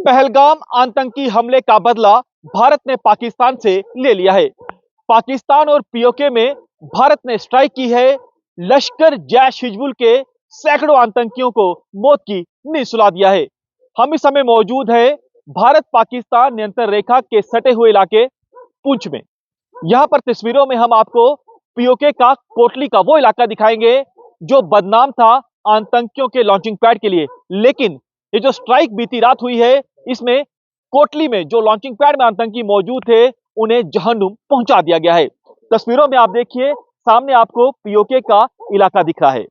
पहलगाम आतंकी हमले का बदला भारत ने पाकिस्तान से ले लिया है। पाकिस्तान और पीओके में भारत ने स्ट्राइक की है। लश्कर जैश हिजबुल के सैकड़ों आतंकियों को मौत की नींद सुला दिया है। हम इस समय मौजूद है भारत पाकिस्तान नियंत्रण रेखा के सटे हुए इलाके पुंछ में। यहां पर तस्वीरों में हम आपको पीओके का कोटली का वो इलाका दिखाएंगे जो बदनाम था आतंकियों के लॉन्चिंग पैड के लिए। लेकिन ये जो स्ट्राइक बीती रात हुई है, इसमें कोटली में जो लॉन्चिंग पैड में आतंकी मौजूद थे उन्हें जहन्नुम पहुंचा दिया गया है। तस्वीरों में आप देखिए, सामने आपको पीओके का इलाका दिख रहा है।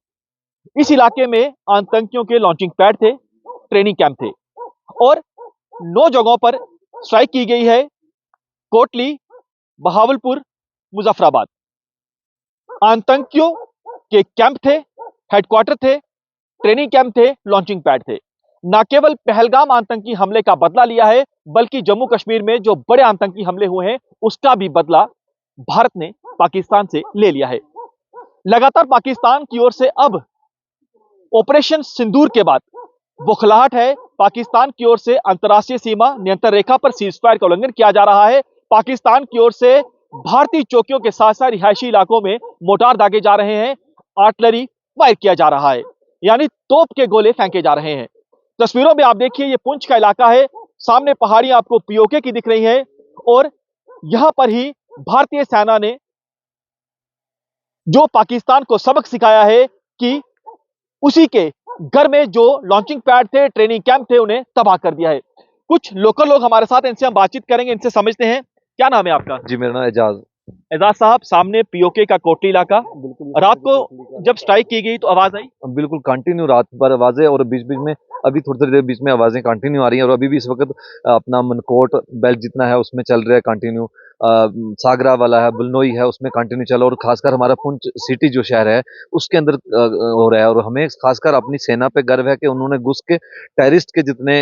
इस इलाके में आतंकियों के लॉन्चिंग पैड थे, ट्रेनिंग कैंप थे और 9 जगहों पर स्ट्राइक की गई है। कोटली, बहावलपुर, मुजफ्फराबाद। आतंकियों के कैंप थे, हेडक्वार्टर थे, ट्रेनिंग कैंप थे, लॉन्चिंग पैड थे। न केवल पहलगाम आतंकी हमले का बदला लिया है, बल्कि जम्मू कश्मीर में जो बड़े आतंकी हमले हुए हैं उसका भी बदला भारत ने पाकिस्तान से ले लिया है। लगातार पाकिस्तान की ओर से अब ऑपरेशन सिंदूर के बाद बौखलाहट है। पाकिस्तान की ओर से अंतर्राष्ट्रीय सीमा नियंत्रण रेखा पर सीजफायर का उल्लंघन किया जा रहा है। पाकिस्तान की ओर से भारतीय चौकियों के साथ साथ रिहायशी इलाकों में मोर्टार दागे जा रहे हैं, आर्टिलरी फायर किया जा रहा है, यानी तोप के गोले फेंके जा रहे हैं। तस्वीरों में आप देखिए, ये पुंछ का इलाका है। सामने पहाड़ी आपको पीओके की दिख रही है और यहां पर ही भारतीय सेना ने जो पाकिस्तान को सबक सिखाया है कि उसी के घर में जो लॉन्चिंग पैड थे, ट्रेनिंग कैंप थे, उन्हें तबाह कर दिया है। कुछ लोकल लोग हमारे साथ, इनसे हम बातचीत करेंगे, इनसे समझते हैं। क्या नाम है आपका? जी, मेरा नाम एजाज। एजाज साहब, सामने पीओके का कोटली इलाका, रात को जब स्ट्राइक की गई तो आवाज आई? बिल्कुल कंटिन्यू रात भर आवाजें और बीच बीच में अभी थोड़ी थोड़ी देर बीच में आवाजें कंटिन्यू आ रही हैं और अभी भी इस वक्त अपना मनकोट बेल्ट जितना है उसमें चल रहा है कंटिन्यू। सागरा वाला है, बुलनोई है, उसमें कंटिन्यू चला और खासकर हमारा पुंछ सिटी जो शहर है उसके अंदर हो रहा है। और हमें खासकर अपनी सेना पे गर्व है कि उन्होंने घुस के टेररिस्ट के जितने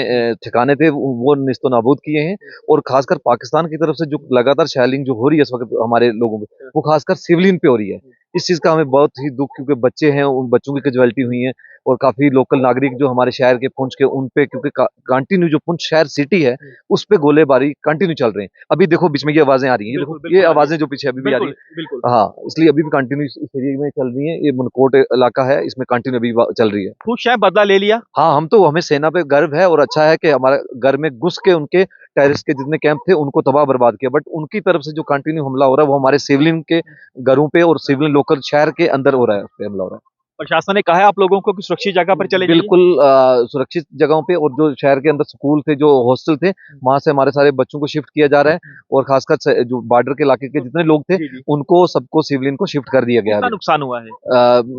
ठिकाने थे वो निस्तो नाबूद किए हैं। और खासकर पाकिस्तान की तरफ से जो लगातार शेलिंग जो हो रही है इस वक्त हमारे लोगों पे, वो खासकर सिविलियन पे हो रही है। इस चीज का हमें बहुत ही दुख, क्योंकि बच्चे हैं, उन बच्चों की कैजुअलिटी हुई है और काफी लोकल नागरिक जो हमारे शहर के पुंछ के उन पे, क्योंकि कंटिन्यू जो पुंछ शहर सिटी है उस पे गोलेबारी कंटिन्यू चल रहे हैं। अभी देखो बीच में ये आवाजें आ रही हैं, ये देखो ये आवाजें जो पीछे अभी भी आ रही है। हाँ, इसलिए अभी भी कंटिन्यू इस एरिया में चल रही है। ये मनकोट इलाका है, इसमें कंटिन्यू अभी चल रही है। खुश है, बदला ले लिया? हाँ, हमें सेना पे गर्व है और अच्छा है कि हमारे घर में घुस के उनके टेररिस्ट के जितने कैंप थे उनको तबाह बर्बाद किया। बट उनकी तरफ से जो कंटिन्यू हमला हो रहा है वो हमारे सिविलियन के घरों पे और सिविलियन लोकल शहर के अंदर हो रहा है, उस पे हमला हो रहा है। प्रशासन ने कहा है आप लोगों को कि सुरक्षित जगह पर चले जाइए? बिल्कुल सुरक्षित जगहों पे, और जो शहर के अंदर स्कूल थे, जो हॉस्टल थे, वहां से हमारे सारे बच्चों को शिफ्ट किया जा रहा है। और खासकर जो बॉर्डर के इलाके के जितने लोग थे उनको सबको सिविलियन को शिफ्ट कर दिया गया है। नुकसान हुआ है?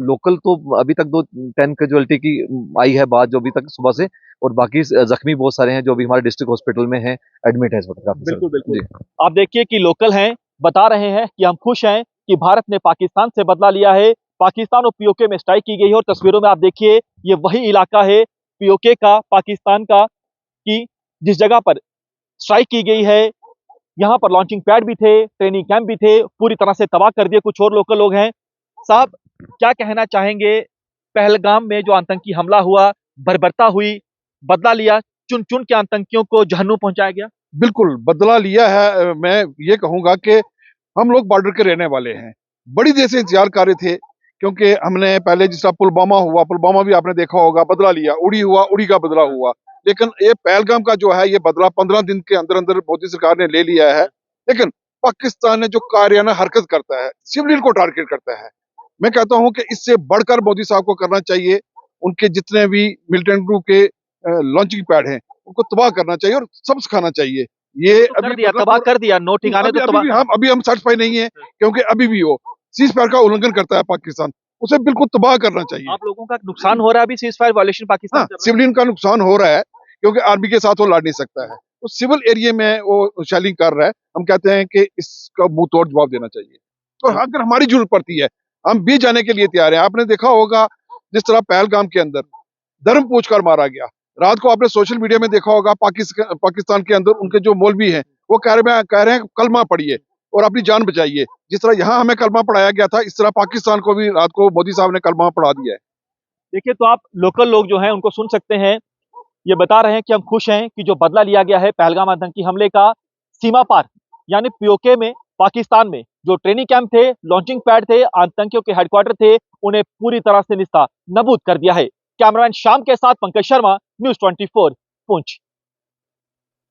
लोकल तो अभी तक 10 कैजुअलिटी की आई है बात, जो अभी तक सुबह से, और बाकी जख्मी बहुत सारे हैं जो अभी हमारे डिस्ट्रिक्ट हॉस्पिटल में हैं, एडमिट है इस वक्त। बिल्कुल बिल्कुल। आप देखिए कि लोकल हैं, बता रहे हैं कि हम खुश हैं कि भारत ने पाकिस्तान से बदला लिया है। पाकिस्तान और पीओके में स्ट्राइक की गई है और तस्वीरों में आप देखिए ये वही इलाका है पीओके का, पाकिस्तान का, कि जिस जगह पर स्ट्राइक की गई है। यहाँ पर लॉन्चिंग पैड भी थे, ट्रेनिंग कैंप भी थे, पूरी तरह से तबाह कर दिए। कुछ और लोकल लोग हैं। साहब, क्या कहना चाहेंगे? पहलगाम में जो आतंकी हमला हुआ, बर्बरता हुई, बदला लिया, चुन चुन के आतंकियों को जहन्नुम पहुंचाया गया। बिल्कुल बदला लिया है। मैं ये कहूंगा कि हम लोग बॉर्डर के रहने वाले हैं, बड़ी देर से इंतजार कर रहे थे, क्योंकि हमने पहले जिस तरह पुलवामा हुआ, पुलवामा भी आपने देखा होगा, बदला लिया, उड़ी हुआ, उड़ी का बदला हुआ। लेकिन ये पहलगाम का जो है ये बदला 15 दिन के अंदर अंदर मोदी सरकार ने ले लिया है। लेकिन पाकिस्तान ने जो कायराना हरकत करता है, सिविलियन को टारगेट करता है, मैं कहता हूं कि इससे बढ़कर मोदी साहब को करना चाहिए। उनके जितने भी मिलिटेंट ग्रुप के लॉन्चिंग पैड हैं उनको तबाह करना चाहिए और सब सिखाना चाहिए। ये तो कर दिया, तबाह कर दिया, नो ठिकाने तो तबाह। अभी हम सेटिस्फाई नहीं है, क्योंकि अभी भी वो सीज फायर का उल्लंघन करता है पाकिस्तान, उसे बिल्कुल तबाह करना चाहिए। आप लोगों का नुकसान हो रहा है अभी, सीज फायर वायलेशन पाकिस्तान कर रहा है। सिविलियन का नुकसान हो रहा है, क्योंकि आर्मी के साथ वो लड़ नहीं सकता है, तो सिविल एरिया में वो शेलिंग कर रहा है। हम कहते हैं कि इसका मुंह तोड़ जवाब देना चाहिए। तो अगर हमारी जरूरत पड़ती है हम भी जाने के लिए तैयार हैं। आपने देखा होगा जिस तरह पहलगाम के अंदर धर्म पूछकर मारा गया, रात को आपने सोशल मीडिया में देखा होगा, पाकिस्तान के अंदर उनके जो मौलवी हैं वो कह रहे हैं कलमा पढ़िए और अपनी जान बचाइए। जिस तरह यहाँ हमें कलमा पढ़ाया गया था, इस तरह पाकिस्तान को भी रात को मोदी साहब ने कलमा पढ़ा दिया है। देखिए, तो आप लोकल लोग जो हैं उनको सुन सकते हैं। ये बता रहे हैं कि हम खुश हैं कि जो बदला लिया गया है पहलगाम आतंकी हमले का, सीमा पार यानी पीओके में, पाकिस्तान में जो ट्रेनिंग कैंप थे, लॉन्चिंग पैड थे, आतंकियों के हेडक्वार्टर थे, उन्हें पूरी तरह से निस्ता नबूद कर दिया है। कैमरामैन श्याम के साथ पंकज शर्मा, न्यूज़ 24, पुंछ।